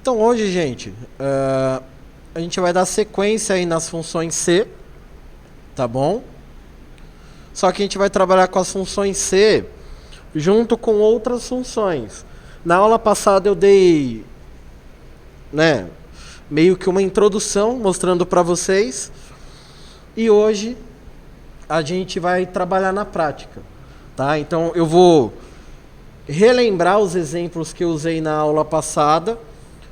Então hoje, gente, a gente vai dar sequência aí nas funções C, tá bom? Só que a gente vai trabalhar com as funções C junto com outras funções. Na aula passada eu dei, meio que uma introdução mostrando para vocês. E hoje a gente vai trabalhar na prática, tá? Então eu vou relembrar os exemplos que eu usei na aula passada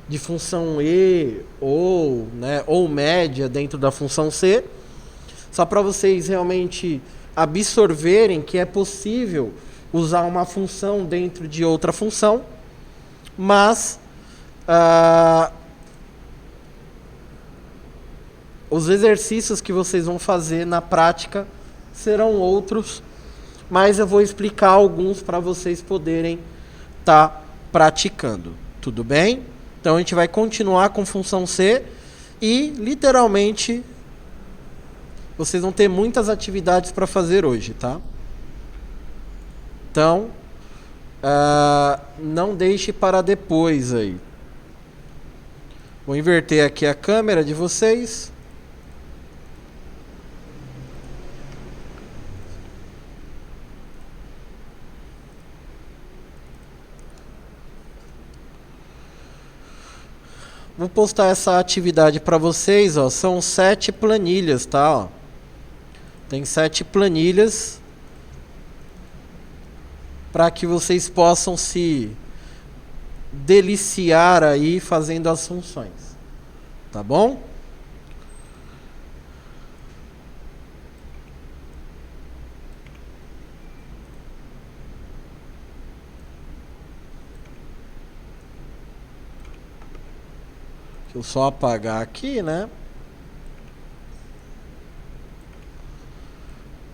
de função E ou média dentro da função C, só para vocês realmente absorverem que é possível usar uma função dentro de outra função, mas os exercícios que vocês vão fazer na prática serão outros, mas eu vou explicar alguns para vocês poderem estar praticando. Tudo bem? Então a gente vai continuar com função C e literalmente vocês vão ter muitas atividades para fazer hoje, tá? Então não deixe para depois aí. Vou inverter aqui a câmera de vocês. Vou postar essa atividade para vocês, ó. São 7 planilhas, tá? Ó. Tem 7 planilhas para que vocês possam se deliciar aí fazendo as funções, tá bom? Deixa eu só apagar aqui, né?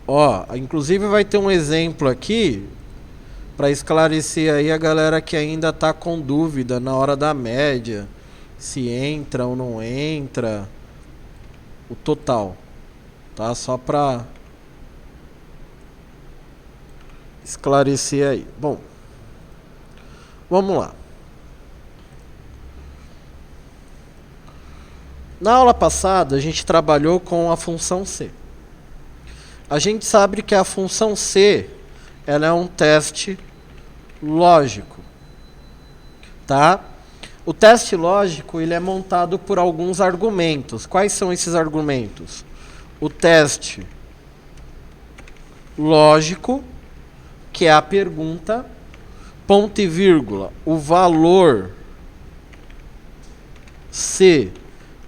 Ó, inclusive vai ter um exemplo aqui para esclarecer aí a galera que ainda tá com dúvida na hora da média, se entra ou não entra o total, tá? Só para esclarecer aí. Bom, vamos lá. Na aula passada, a gente trabalhou com a função C. A gente sabe que a função C, ela é um teste lógico, tá? O teste lógico, ele é montado por alguns argumentos. Quais são esses argumentos? O teste lógico, que é a pergunta, ponto e vírgula, o valor C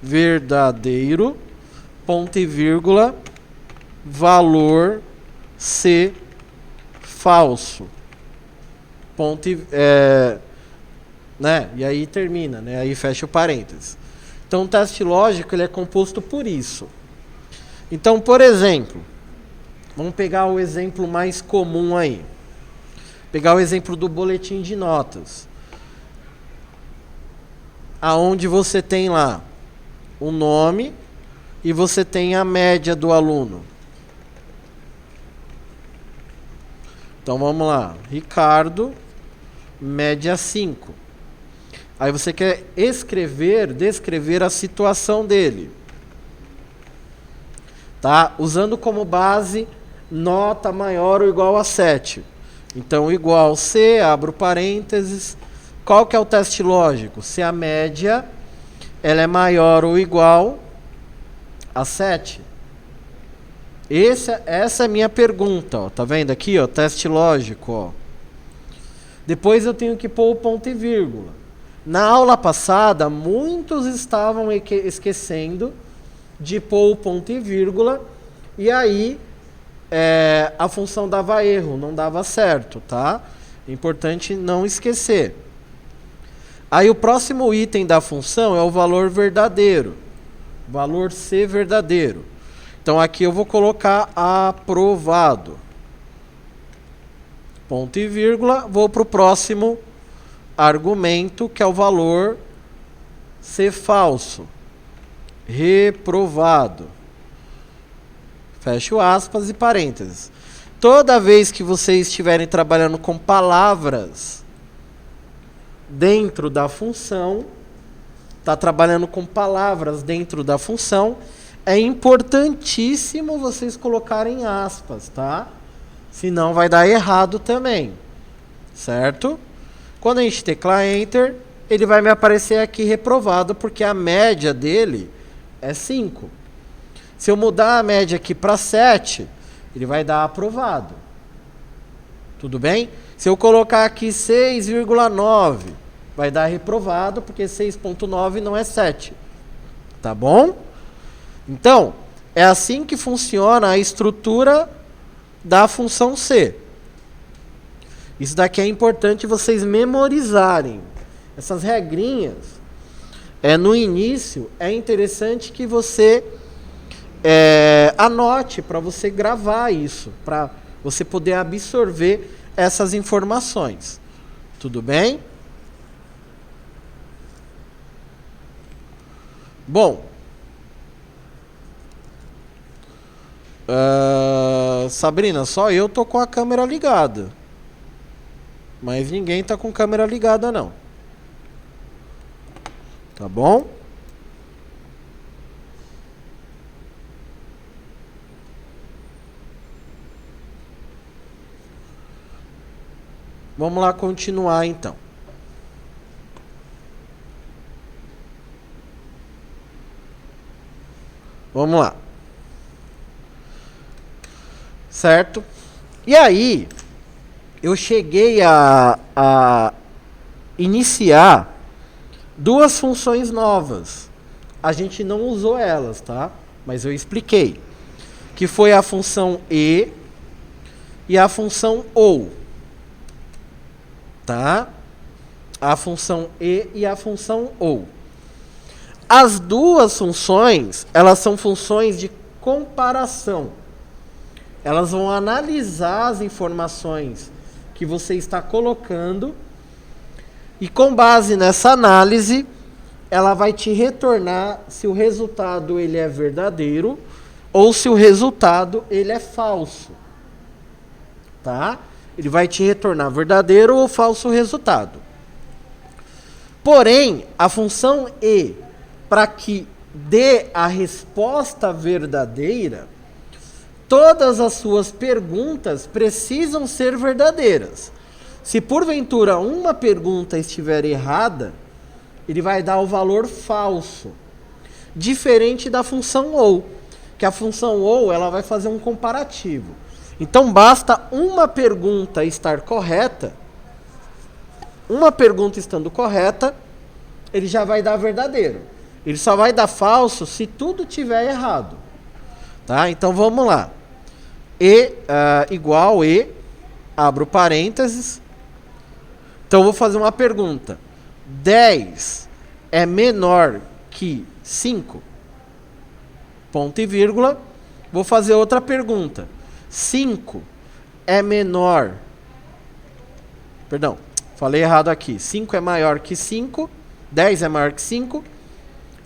verdadeiro, ponto e vírgula, valor C falso, ponto e, e aí termina, né? Aí fecha o parênteses. Então o teste lógico, ele é composto por isso. Então, por exemplo, vamos pegar o exemplo mais comum aí. Pegar o exemplo do boletim de notas, aonde você tem lá o nome e você tem a média do aluno. Então vamos lá, Ricardo, média 5. Aí você quer descrever a situação dele, tá? Usando como base nota maior ou igual a 7. Então igual C, abro parênteses. Qual que é o teste lógico? Se a média ela é maior ou igual a 7. Essa é a minha pergunta, ó. Tá vendo aqui, ó, teste lógico, ó. Depois eu tenho que pôr o ponto e vírgula. Na aula passada, muitos estavam esquecendo de pôr o ponto e vírgula, e aí a função dava erro, não dava certo, tá? É importante não esquecer. Aí o próximo item da função é o valor verdadeiro. Valor C verdadeiro. Então aqui eu vou colocar aprovado. Ponto e vírgula. Vou para o próximo argumento, que é o valor C falso. Reprovado. Fecho aspas e parênteses. Toda vez que vocês estiverem trabalhando com palavras dentro da função, está trabalhando com palavras dentro da função, é importantíssimo vocês colocarem aspas, tá? Senão vai dar errado também, certo? Quando a gente teclar Enter, ele vai me aparecer aqui reprovado, porque a média dele é 5. Se eu mudar a média aqui para 7, ele vai dar aprovado. Tudo bem? Se eu colocar aqui 6,9, vai dar reprovado, porque 6,9 não é 7. Tá bom? Então, é assim que funciona a estrutura da função C. Isso daqui é importante vocês memorizarem. Essas regrinhas, no início, é interessante que você anote para você gravar isso, para você poder absorver essas informações. Tudo bem? Bom, Sabrina, só eu tô com a câmera ligada, mas ninguém tá com câmera ligada não. Tá bom? Vamos lá continuar então. Vamos lá. Certo? E aí, eu cheguei a iniciar duas funções novas. A gente não usou elas, tá? Mas eu expliquei. Que foi a função e a função ou. Tá? A função e a função ou. As duas funções, elas são funções de comparação. Elas vão analisar as informações que você está colocando e com base nessa análise, ela vai te retornar se o resultado ele é verdadeiro ou se o resultado ele é falso. Tá? Ele vai te retornar verdadeiro ou falso resultado. Porém, a função e, para que dê a resposta verdadeira, todas as suas perguntas precisam ser verdadeiras. Se porventura uma pergunta estiver errada, ele vai dar o valor falso. Diferente da função ou, que a função ou ela vai fazer um comparativo. Então basta uma pergunta estar correta, uma pergunta estando correta, ele já vai dar verdadeiro. Ele só vai dar falso se tudo tiver errado. Tá? Então vamos lá. E igual e, abro parênteses. Então eu vou fazer uma pergunta. 10 é menor que 5? Ponto e vírgula. Vou fazer outra pergunta. 5 é menor... Perdão, falei errado aqui. 5 é maior que 5. 10 é maior que 5.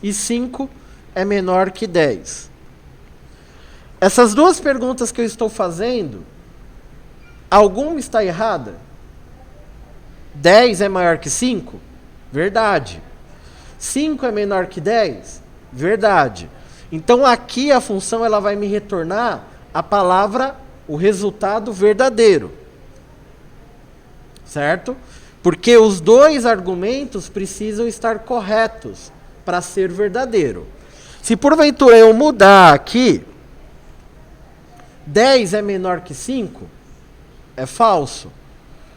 E 5 é menor que 10. Essas duas perguntas que eu estou fazendo, alguma está errada? 10 é maior que 5? Verdade. 5 é menor que 10? Verdade. Então aqui a função ela vai me retornar a palavra, o resultado verdadeiro. Certo? Porque os dois argumentos precisam estar corretos para ser verdadeiro. Se porventura eu mudar aqui, 10 é menor que 5, é falso.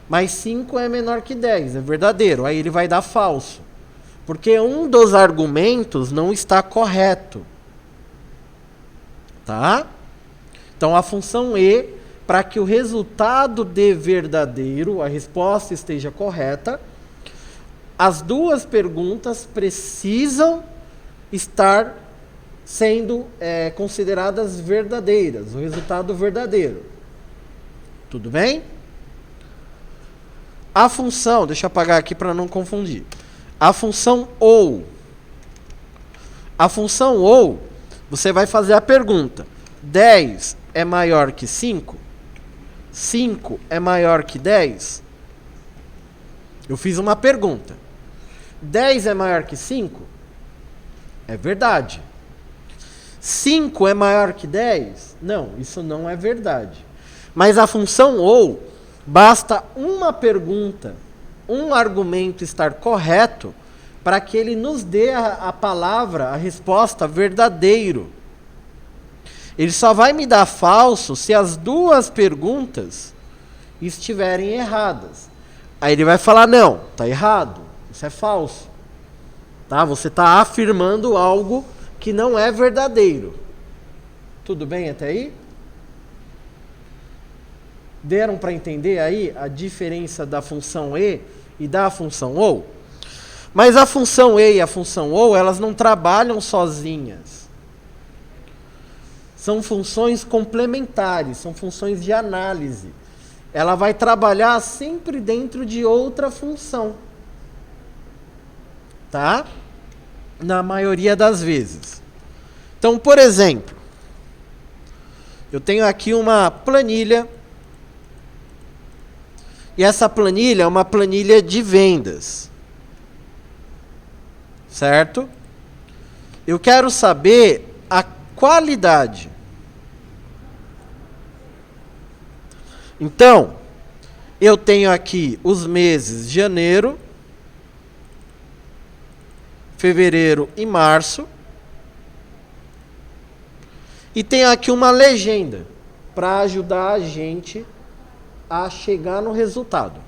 Mas 5 é menor que 10, é verdadeiro. Aí ele vai dar falso. Porque um dos argumentos não está correto. Tá? Então a função e, para que o resultado dê verdadeiro, a resposta esteja correta, as duas perguntas precisam estar sendo consideradas verdadeiras, o resultado verdadeiro. Tudo bem? A função, deixa eu apagar aqui para não confundir. A função ou. A função ou, você vai fazer a pergunta. 10 é maior que 5? 5 é maior que 10? Eu fiz uma pergunta. 10 é maior que 5? É verdade. 5 é maior que 10? Não, isso não é verdade. Mas a função ou, basta uma pergunta, um argumento estar correto para que ele nos dê a palavra, a resposta verdadeiro. Ele só vai me dar falso se as duas perguntas estiverem erradas. Aí ele vai falar, não, está errado, isso é falso. Tá? Você está afirmando algo que não é verdadeiro. Tudo bem até aí? Deram para entender aí a diferença da função e da função ou? Mas a função e a função ou, elas não trabalham sozinhas. São funções complementares, são funções de análise. Ela vai trabalhar sempre dentro de outra função. Tá? Na maioria das vezes. Então, por exemplo, eu tenho aqui uma planilha. E essa planilha é uma planilha de vendas. Certo? Eu quero saber a qualidade. Então, eu tenho aqui os meses de janeiro, fevereiro e março. E tenho aqui uma legenda para ajudar a gente a chegar no resultado.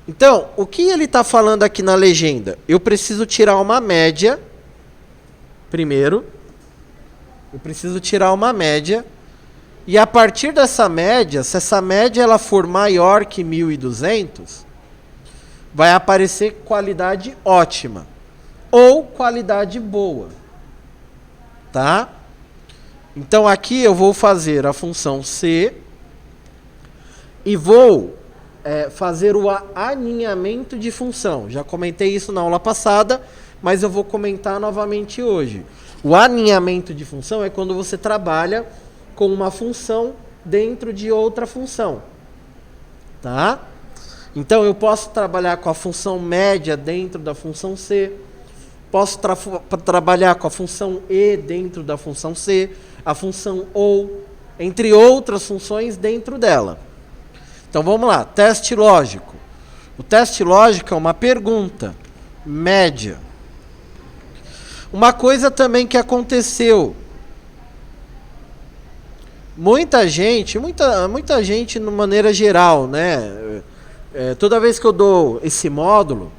Então, o que ele está falando aqui na legenda? Eu preciso tirar uma média. Primeiro, eu preciso tirar uma média. E a partir dessa média, se essa média ela for maior que 1.200, vai aparecer qualidade ótima ou qualidade boa. Tá? Então aqui eu vou fazer a função C e vou fazer o aninhamento de função. Já comentei isso na aula passada, mas eu vou comentar novamente hoje. O aninhamento de função é quando você trabalha com uma função dentro de outra função. Tá? Então eu posso trabalhar com a função média dentro da função C, posso trabalhar com a função E dentro da função C, a função OU, entre outras funções dentro dela. Então vamos lá, teste lógico. O teste lógico é uma pergunta, média. Uma coisa também que aconteceu. Muita gente, de maneira geral, né? Toda vez que eu dou esse módulo,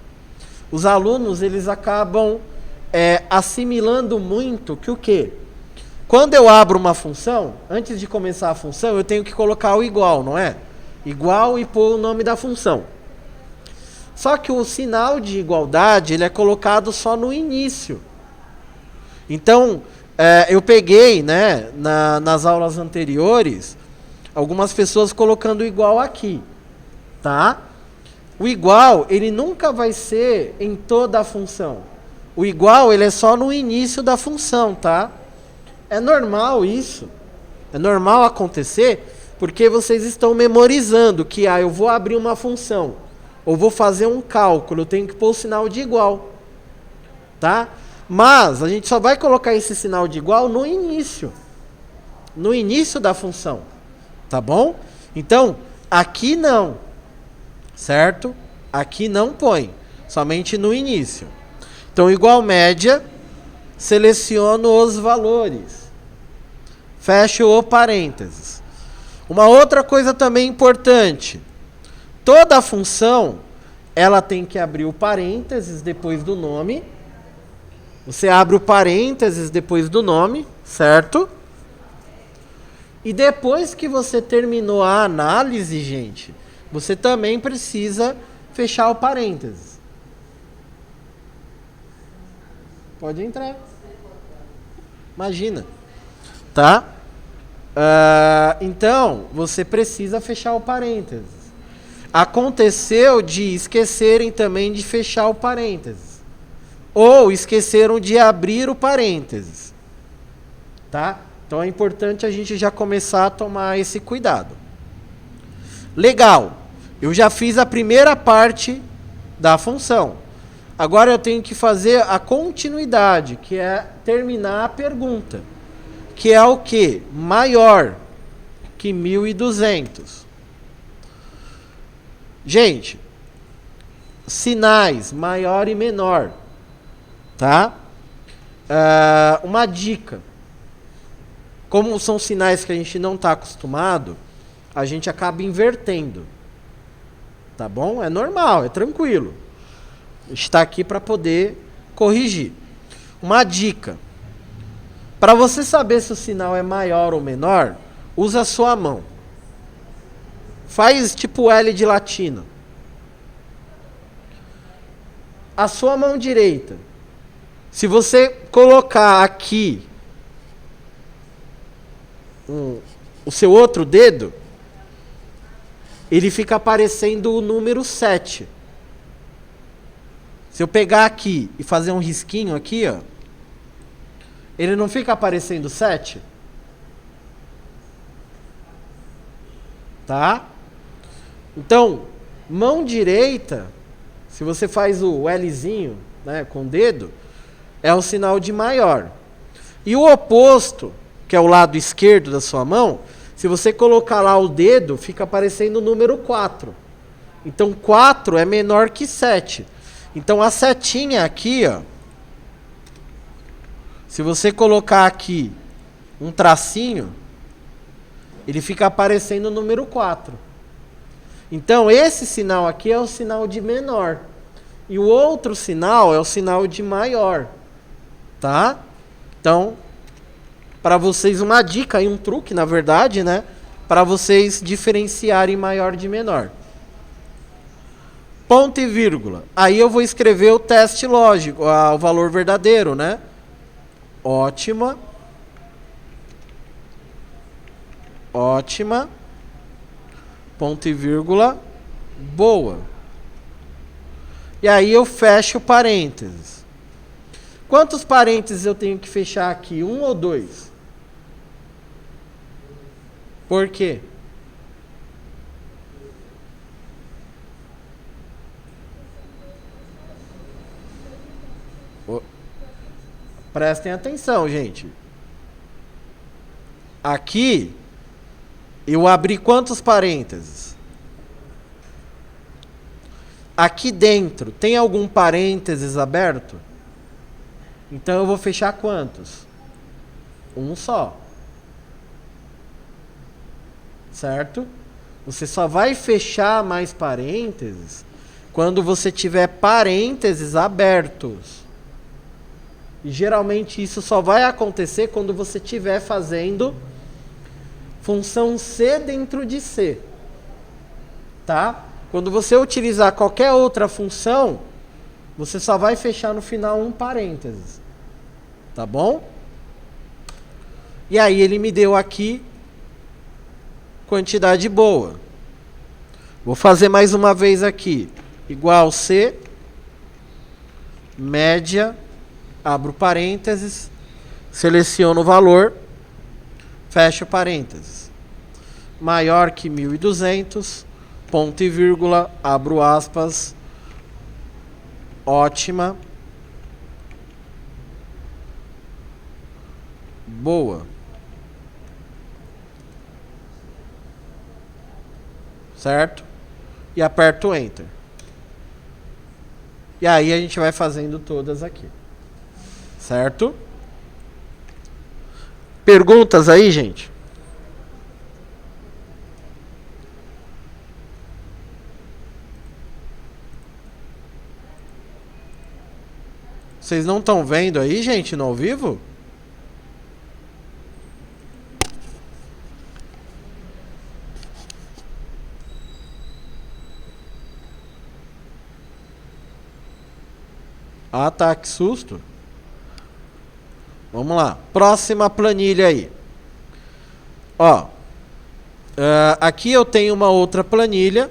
os alunos eles acabam assimilando muito que o quê? Quando eu abro uma função, antes de começar a função, eu tenho que colocar o igual, não é? Igual e pôr o nome da função. Só que o sinal de igualdade ele é colocado só no início. Então, eu peguei, né, nas aulas anteriores, algumas pessoas colocando o igual aqui. Tá? O igual, ele nunca vai ser em toda a função. O igual, ele é só no início da função, tá? É normal isso. É normal acontecer, porque vocês estão memorizando que eu vou abrir uma função, ou vou fazer um cálculo, eu tenho que pôr o sinal de igual. Tá? Mas a gente só vai colocar esse sinal de igual no início. No início da função. Tá bom? Então, aqui não. Certo? Aqui não põe. Somente no início. Então, igual média, seleciono os valores. Fecho o parênteses. Uma outra coisa também importante. Toda função, ela tem que abrir o parênteses depois do nome. Você abre o parênteses depois do nome, certo? E depois que você terminou a análise, gente, você também precisa fechar o parênteses. Pode entrar. Imagina. Tá? Então, você precisa fechar o parênteses. Aconteceu de esquecerem também de fechar o parênteses. Ou esqueceram de abrir o parênteses. Tá? Então é importante a gente já começar a tomar esse cuidado. Legal. Eu já fiz a primeira parte da função. Agora eu tenho que fazer a continuidade, que é terminar a pergunta. Que é o quê? Maior que 1.200. Gente, sinais maior e menor, tá? Uma dica. Como são sinais que a gente não está acostumado, a gente acaba invertendo. Tá bom? É normal, é tranquilo. Está aqui para poder corrigir. Uma dica. Para você saber se o sinal é maior ou menor, usa a sua mão. Faz tipo L de latino. A sua mão direita. Se você colocar aqui o seu outro dedo, ele fica aparecendo o número 7. Se eu pegar aqui e fazer um risquinho aqui, ó, ele não fica aparecendo 7? Tá? Então, mão direita, se você faz o Lzinho, né, com o dedo, é o sinal de maior. E o oposto, que é o lado esquerdo da sua mão, se você colocar lá o dedo, fica aparecendo o número 4. Então, 4 é menor que 7. Então, a setinha aqui, ó, se você colocar aqui um tracinho, ele fica aparecendo o número 4. Então, esse sinal aqui é o sinal de menor. E o outro sinal é o sinal de maior. Tá? Então, para vocês uma dica e um truque, na verdade, né? Para vocês diferenciarem maior de menor. Ponto e vírgula. Aí eu vou escrever o teste lógico, o valor verdadeiro, né? Ótima. Ótima. Ponto e vírgula. Boa. E aí eu fecho parênteses. Quantos parênteses eu tenho que fechar aqui? 1 ou 2? Por quê? Prestem atenção, gente. Aqui, eu abri quantos parênteses? Aqui dentro, tem algum parênteses aberto? Então eu vou fechar quantos? Um só. Certo? Você só vai fechar mais parênteses quando você tiver parênteses abertos. E geralmente isso só vai acontecer quando você estiver fazendo função C dentro de C. Tá? Quando você utilizar qualquer outra função, você só vai fechar no final um parênteses. Tá bom? E aí ele me deu aqui quantidade boa. Vou fazer mais uma vez aqui. Igual C, média, abro parênteses, seleciono o valor, fecho parênteses. Maior que 1.200, ponto e vírgula, abro aspas, ótima, boa. Certo? E aperto Enter. E aí a gente vai fazendo todas aqui. Certo? Perguntas aí, gente? Vocês não estão vendo aí, gente, no ao vivo? Ah, tá, que susto. Vamos lá. Próxima planilha aí. Ó. Aqui eu tenho uma outra planilha.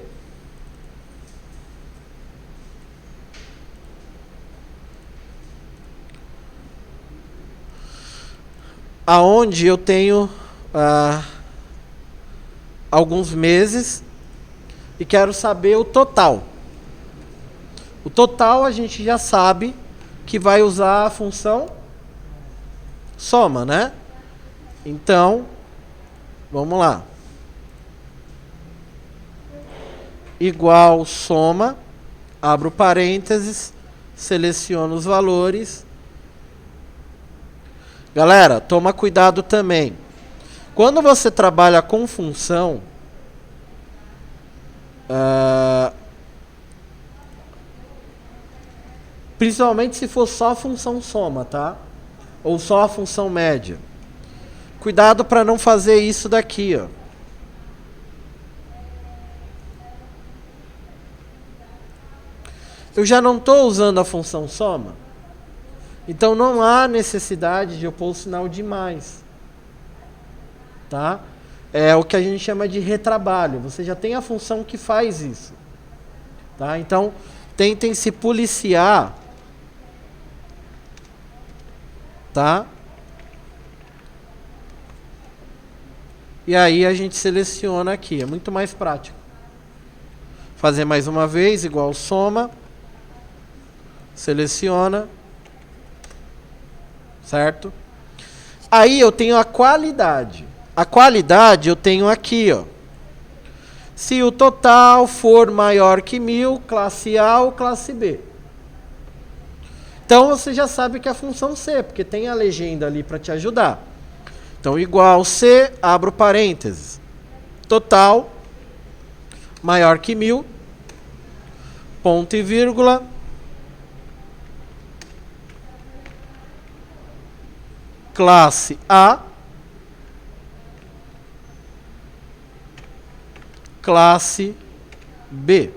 Aonde eu tenho alguns meses e quero saber o total. O total a gente já sabe que vai usar a função soma, né? Então, vamos lá. Igual soma, abro parênteses, seleciono os valores. Galera, toma cuidado também. Quando você trabalha com função, principalmente se for só a função soma, tá? Ou só a função média. Cuidado para não fazer isso daqui, ó. Eu já não estou usando a função soma, então não há necessidade de eu pôr o sinal de mais. Tá? É o que a gente chama de retrabalho. Você já tem a função que faz isso. Tá? Então, tentem se policiar. Tá? E aí a gente seleciona aqui. É muito mais prático. Fazer mais uma vez, igual soma. Seleciona. Certo? Aí eu tenho a qualidade. A qualidade eu tenho aqui, ó. Se o total for maior que 1000, classe A ou classe B. Então você já sabe que é a função C, porque tem a legenda ali para te ajudar. Então igual C, abro parênteses. Total maior que 1000, ponto e vírgula. Classe A. Classe B.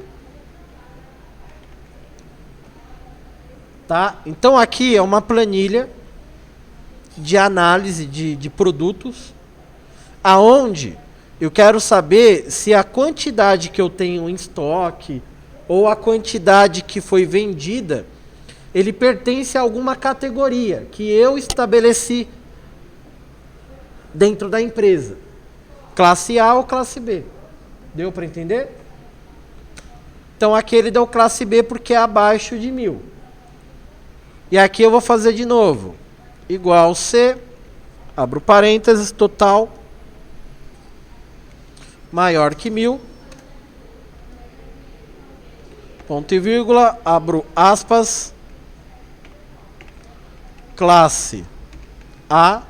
Tá? Então aqui é uma planilha de análise de produtos, aonde eu quero saber se a quantidade que eu tenho em estoque ou a quantidade que foi vendida, ele pertence a alguma categoria que eu estabeleci dentro da empresa. Classe A ou classe B. Deu para entender? Então aqui ele deu classe B porque é abaixo de 1000. E aqui eu vou fazer de novo. Igual C, abro parênteses, total maior que 1000. Ponto e vírgula, abro aspas. Classe A.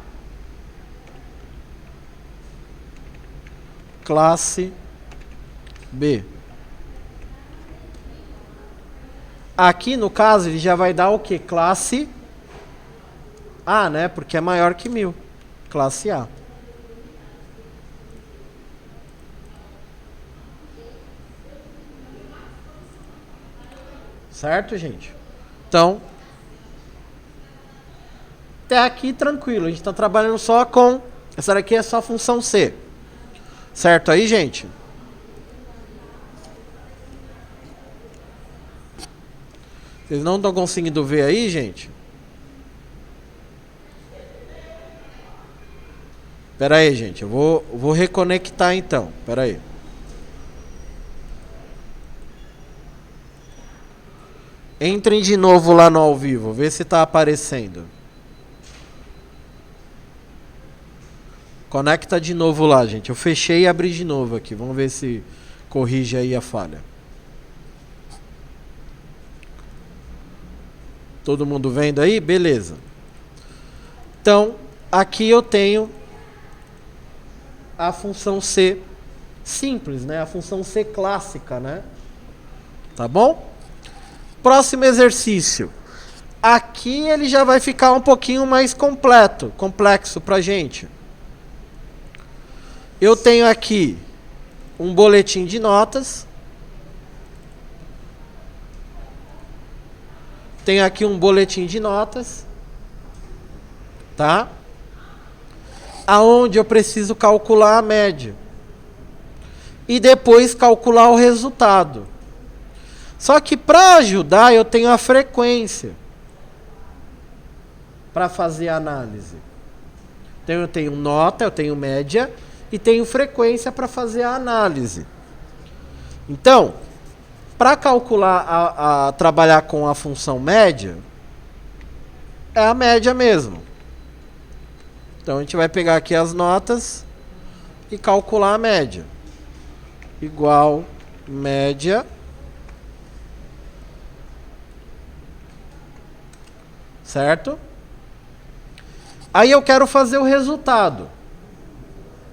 Classe B. Aqui no caso ele já vai dar o que? Classe A, né? Porque é maior que 1000. Classe A. Certo, gente? Então, até aqui tranquilo. A gente está trabalhando só com... Essa daqui é só a função C. Certo aí, gente? Vocês não estão conseguindo ver aí, gente? Espera aí, gente. Eu vou reconectar então. Espera aí. Entrem de novo lá no ao vivo. Vê se está aparecendo. Conecta de novo lá, gente. Eu fechei e abri de novo aqui. Vamos ver se corrige aí a falha. Todo mundo vendo aí? Beleza. Então, aqui eu tenho a função C simples, né? A função C clássica, né? Tá bom? Próximo exercício. Aqui ele já vai ficar um pouquinho mais complexo pra gente. Eu tenho aqui um boletim de notas. Tenho aqui um boletim de notas, tá? Aonde eu preciso calcular a média. E depois calcular o resultado. Só que para ajudar eu tenho a frequência para fazer a análise. Então eu tenho nota, eu tenho média e tenho frequência para fazer a análise. Então, para calcular, trabalhar com a função média, é a média mesmo. Então a gente vai pegar aqui as notas e calcular a média. Igual média certo? Aí eu quero fazer o resultado.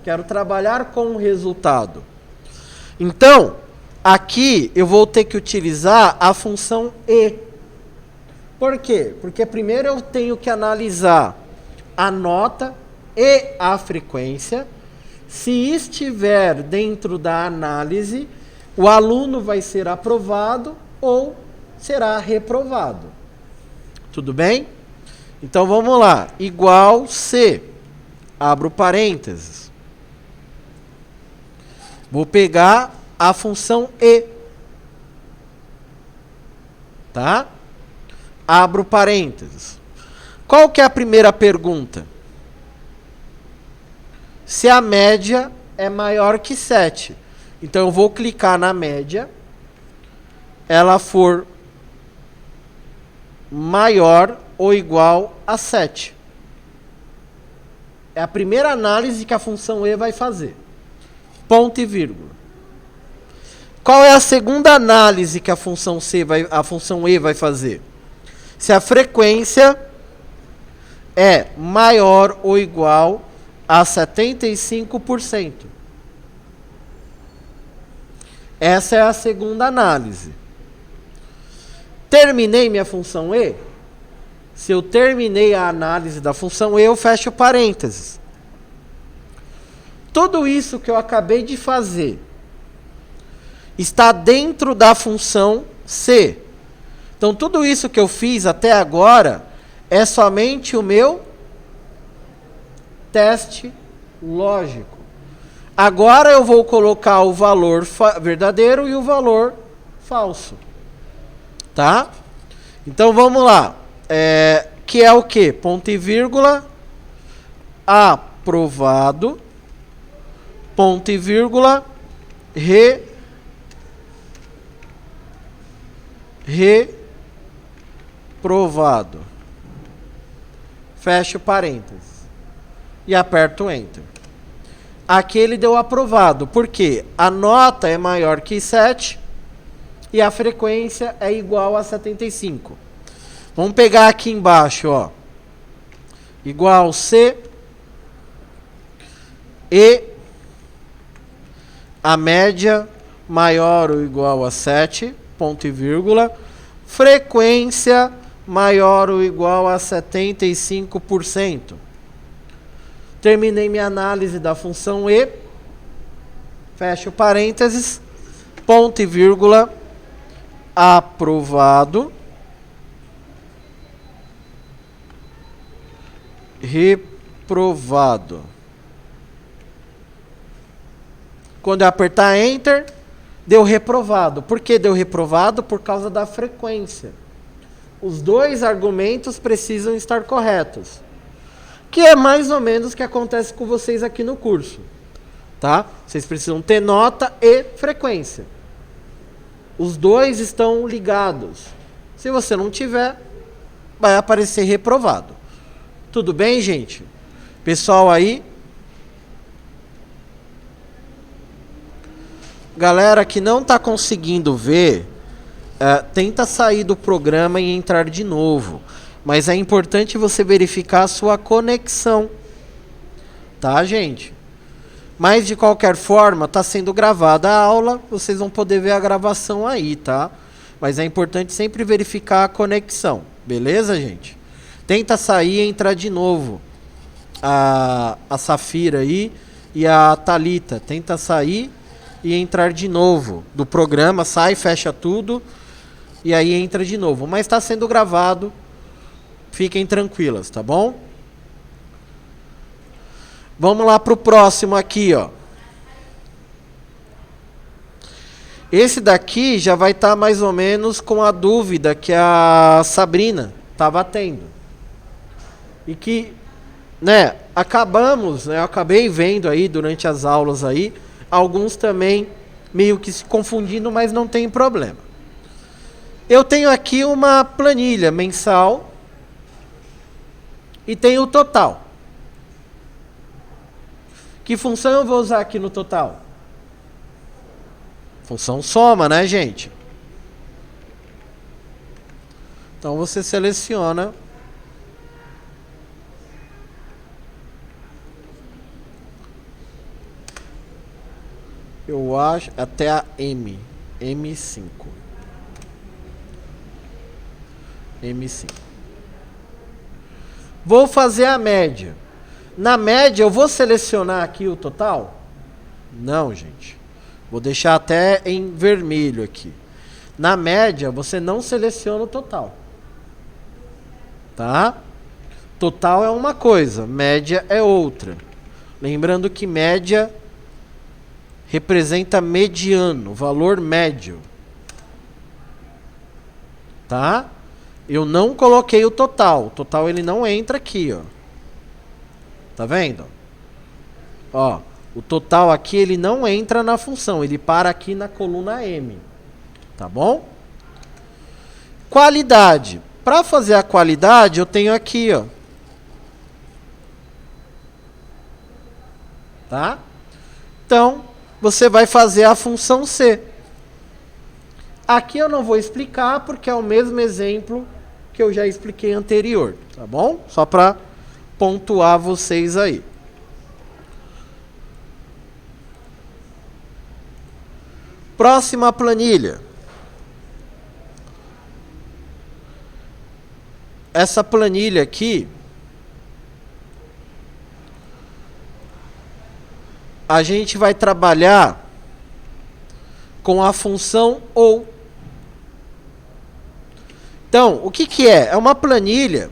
Quero trabalhar com o resultado. Então, aqui eu vou ter que utilizar a função e. Por quê? Porque primeiro eu tenho que analisar a nota e a frequência. Se estiver dentro da análise, o aluno vai ser aprovado ou será reprovado. Tudo bem? Então vamos lá. Igual C. Abro parênteses. Vou pegar a função E. Tá? Abro parênteses. Qual que é a primeira pergunta? Se a média é maior que 7. Então eu vou clicar na média. Ela for maior ou igual a 7. É a primeira análise que a função E vai fazer. Ponto e vírgula. Qual é a segunda análise que a função E vai fazer? Se a frequência é maior ou igual a 75%. Essa é a segunda análise. Terminei minha função E? Se eu terminei a análise da função E, eu fecho parênteses. Tudo isso que eu acabei de fazer está dentro da função C. Então, tudo isso que eu fiz até agora é somente o meu teste lógico. Agora eu vou colocar o valor verdadeiro e o valor falso. Tá? Então, vamos lá. Que é o quê? Ponto e vírgula. Aprovado. Ponto e vírgula. Reprovado. Fecho parênteses. E aperto Enter. Aqui ele deu aprovado. Por quê? A nota é maior que 7 e a frequência é igual a 75. Vamos pegar aqui embaixo, ó. Igual C e a média maior ou igual a 7, ponto e vírgula, frequência maior ou igual a 75%. Terminei minha análise da função E, fecho parênteses, ponto e vírgula, aprovado, reprovado. Quando eu apertar Enter, deu reprovado. Por que deu reprovado? Por causa da frequência. Os dois argumentos precisam estar corretos. Que é mais ou menos o que acontece com vocês aqui no curso. Tá? Vocês precisam ter nota e frequência. Os dois estão ligados. Se você não tiver, vai aparecer reprovado. Tudo bem, gente? Pessoal aí? Galera que não está conseguindo ver, tenta sair do programa e entrar de novo. Mas é importante você verificar a sua conexão. Tá, gente? Mas, de qualquer forma, está sendo gravada a aula. Vocês vão poder ver a gravação aí, tá? Mas é importante sempre verificar a conexão. Beleza, gente? Tenta sair e entrar de novo. A Safira aí e a Thalita. Tenta sair e entrar de novo do programa. Sai, fecha tudo. E aí entra de novo. Mas está sendo gravado. Fiquem tranquilas, tá bom? Vamos lá para o próximo aqui, ó. Esse daqui já vai estar mais ou menos com a dúvida que a Sabrina estava tendo. E que, né, eu acabei vendo aí durante as aulas aí, alguns também meio que se confundindo, mas não tem problema. Eu tenho aqui uma planilha mensal e tenho o total. Que função eu vou usar aqui no total? Função soma, né, gente? Então você seleciona eu acho até a M5. M5. Vou fazer a média. Na média eu vou selecionar aqui o total? Não, gente. Vou deixar até em vermelho aqui. Na média você não seleciona o total. Tá? Total é uma coisa, média é outra. Lembrando que média representa mediano, valor médio. Tá? Eu não coloquei o total. O total ele não entra aqui, ó. Tá vendo? Ó, o total aqui ele não entra na função, ele para aqui na coluna M. Tá bom? Qualidade. Para fazer a qualidade, eu tenho aqui, ó. Tá? Então, você vai fazer a função C. Aqui eu não vou explicar, porque é o mesmo exemplo que eu já expliquei anterior, tá bom? Só para pontuar vocês aí. Próxima planilha. Essa planilha aqui, a gente vai trabalhar com a função OU. Então, o que que é? É uma planilha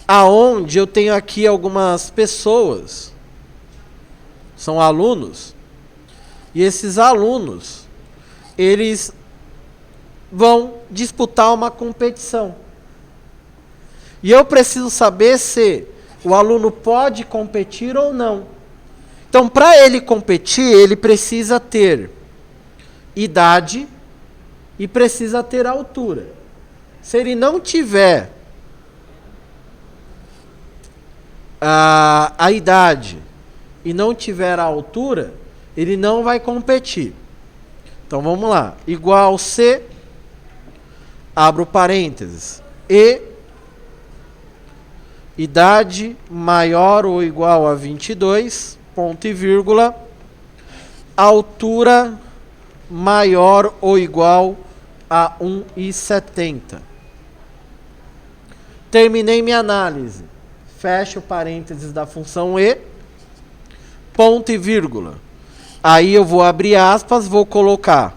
aonde eu tenho aqui algumas pessoas, são alunos, e esses alunos, eles vão disputar uma competição. E eu preciso saber se o aluno pode competir ou não. Então, para ele competir, ele precisa ter idade e precisa ter altura. Se ele não tiver a idade e não tiver a altura, ele não vai competir. Então, vamos lá. Igual C, abro parênteses, e idade maior ou igual a 22, ponto e vírgula, altura maior ou igual a 1,70. Terminei minha análise. Fecho parênteses da função E, ponto e vírgula. Aí eu vou abrir aspas, vou colocar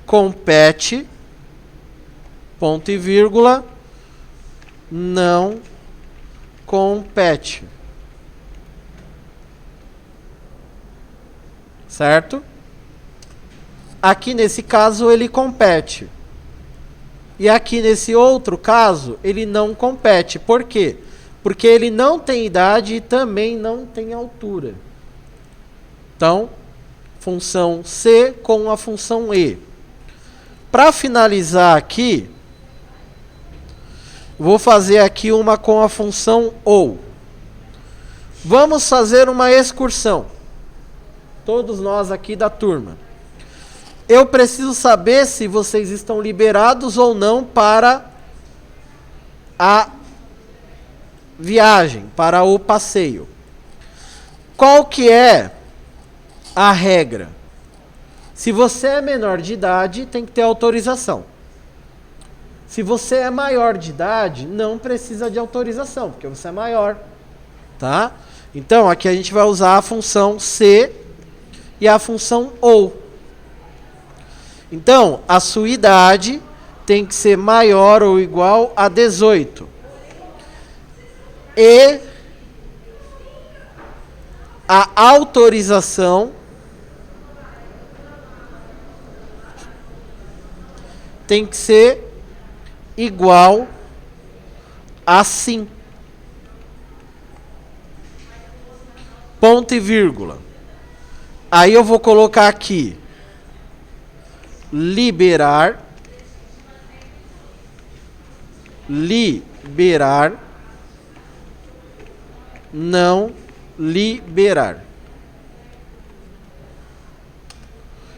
compete, ponto e vírgula, não compete. Certo? Aqui nesse caso ele compete. E aqui nesse outro caso ele não compete. Por quê? Porque ele não tem idade e também não tem altura. Então, função C com a função E. Para finalizar aqui, vou fazer aqui uma com a função OU. Vamos fazer uma excursão. Todos nós aqui da turma. Eu preciso saber se vocês estão liberados ou não para a viagem, para o passeio. Qual que é a regra? Se você é menor de idade, tem que ter autorização. Se você é maior de idade, não precisa de autorização, porque você é maior. Tá? Então, aqui a gente vai usar a função C e a função OU. Então, a sua idade tem que ser maior ou igual a 18. E a autorização tem que ser igual a sim. Ponto e vírgula. Aí eu vou colocar aqui liberar liberar, não liberar.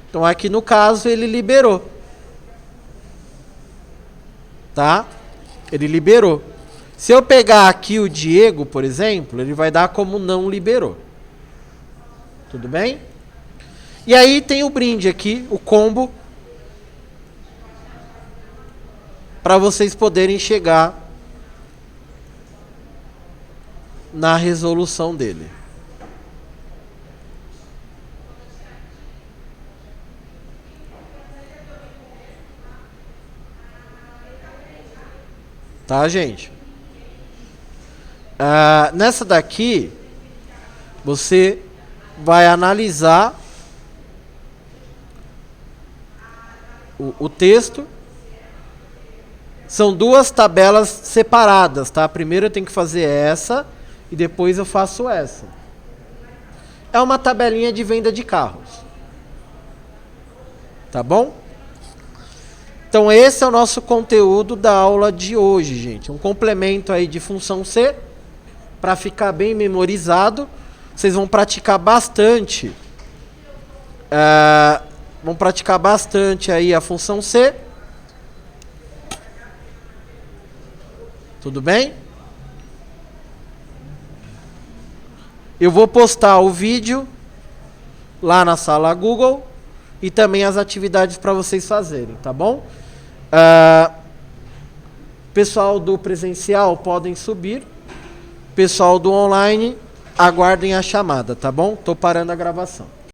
Então aqui no caso ele liberou. Tá? Ele liberou. Se eu pegar aqui o Diego, por exemplo, ele vai dar como não liberou. Tudo bem? E aí tem o brinde aqui, o combo, para vocês poderem chegar na resolução dele. Tá, gente? Nessa daqui, você vai analisar o texto. São duas tabelas separadas, tá? Primeiro eu tenho que fazer essa e depois eu faço essa. É uma tabelinha de venda de carros. Tá bom? Então esse é o nosso conteúdo da aula de hoje, gente. Um complemento aí de função C, para ficar bem memorizado. Vocês vão praticar bastante. Vão praticar bastante aí a função C. Tudo bem? Eu vou postar o vídeo lá na sala Google e também as atividades para vocês fazerem, tá bom? Pessoal do presencial podem subir. Pessoal do online, aguardem a chamada, tá bom? Tô parando a gravação.